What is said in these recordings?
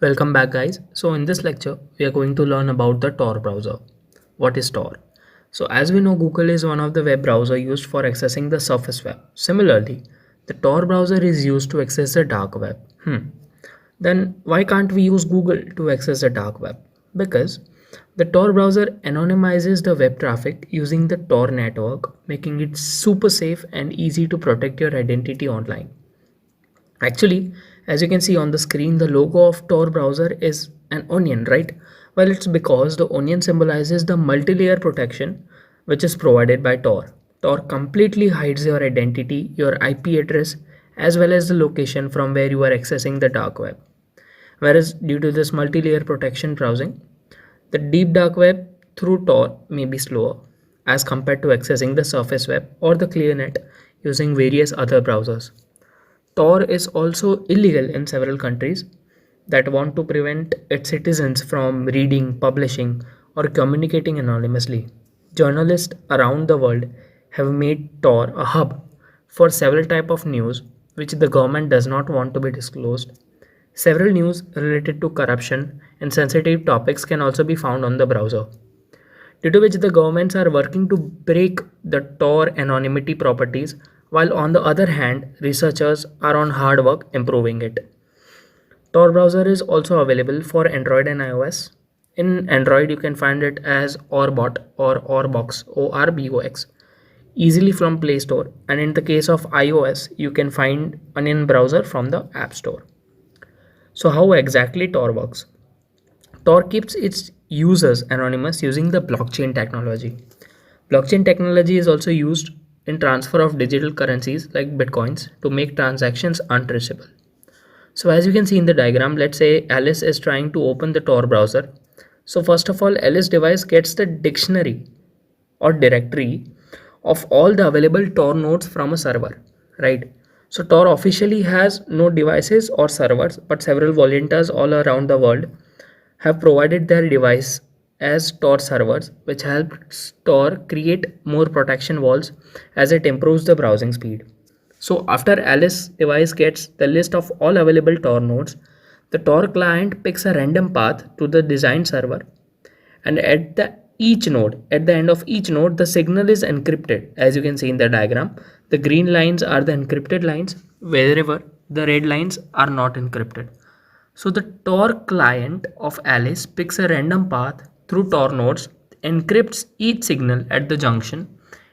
Welcome back guys. So in this lecture we are going to learn about the Tor browser. What is Tor? So as we know, Google is one of the web browser used for accessing the surface web. Similarly, the Tor browser is used to access the dark web. Then why can't we use Google to access the dark web? Because the Tor browser anonymizes the web traffic using the Tor network, making it super safe and easy to protect your identity online. Actually, as you can see on the screen, the logo of Tor browser is an onion, right? Well, it's because the onion symbolizes the multi-layer protection which is provided by Tor. Tor completely hides your identity, your IP address, as well as the location from where you are accessing the dark web. Whereas due to this multi-layer protection browsing, the deep dark web through Tor may be slower as compared to accessing the surface web or the CLEARNET using various other browsers. Tor is also illegal in several countries that want to prevent its citizens from reading, publishing, or communicating anonymously. Journalists around the world have made Tor a hub for several types of news which the government does not want to be disclosed. Several news related to corruption and sensitive topics can also be found on the browser, due to which the governments are working to break the Tor anonymity properties, while on the other hand, researchers are on hard work improving it. Tor browser is also available for Android and iOS. In Android, you can find it as Orbot or Orbox, ORBOX, easily from Play Store, and in the case of iOS, you can find Onion browser from the App Store. So how exactly Tor works? Tor keeps its users anonymous using the blockchain technology. Blockchain technology is also used in transfer of digital currencies like bitcoins to make transactions untraceable. So as you can see in the diagram, let's say Alice is trying to open the Tor browser. So first of all, Alice device gets the dictionary or directory of all the available Tor nodes from a server, right? So Tor officially has no devices or servers, but several volunteers all around the world have provided their device as Tor servers, which helps Tor create more protection walls as it improves the browsing speed. So after Alice device gets the list of all available Tor nodes, the Tor client picks a random path to the design server, and at the end of each node, the signal is encrypted. As you can see in the diagram, the green lines are the encrypted lines, wherever the red lines are not encrypted. So the Tor client of Alice picks a random path through Tor nodes, encrypts each signal at the junction,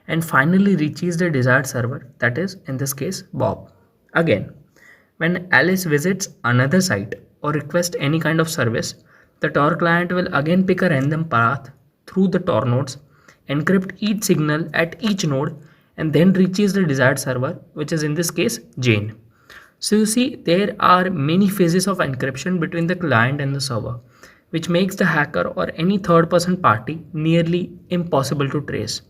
and finally reaches the desired server, that is in this case Bob. Again, when Alice visits another site or requests any kind of service, the Tor client will again pick a random path through the Tor nodes, encrypt each signal at each node, and then reaches the desired server, which is in this case Jane. So you see, there are many phases of encryption between the client and the server, which makes the hacker or any third person party nearly impossible to trace.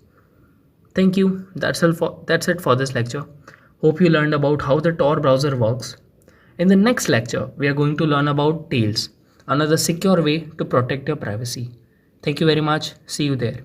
Thank you. That's it for this lecture. Hope you learned about how the Tor browser works. In the next lecture, we are going to learn about Tails, another secure way to protect your privacy. Thank you very much. See you there.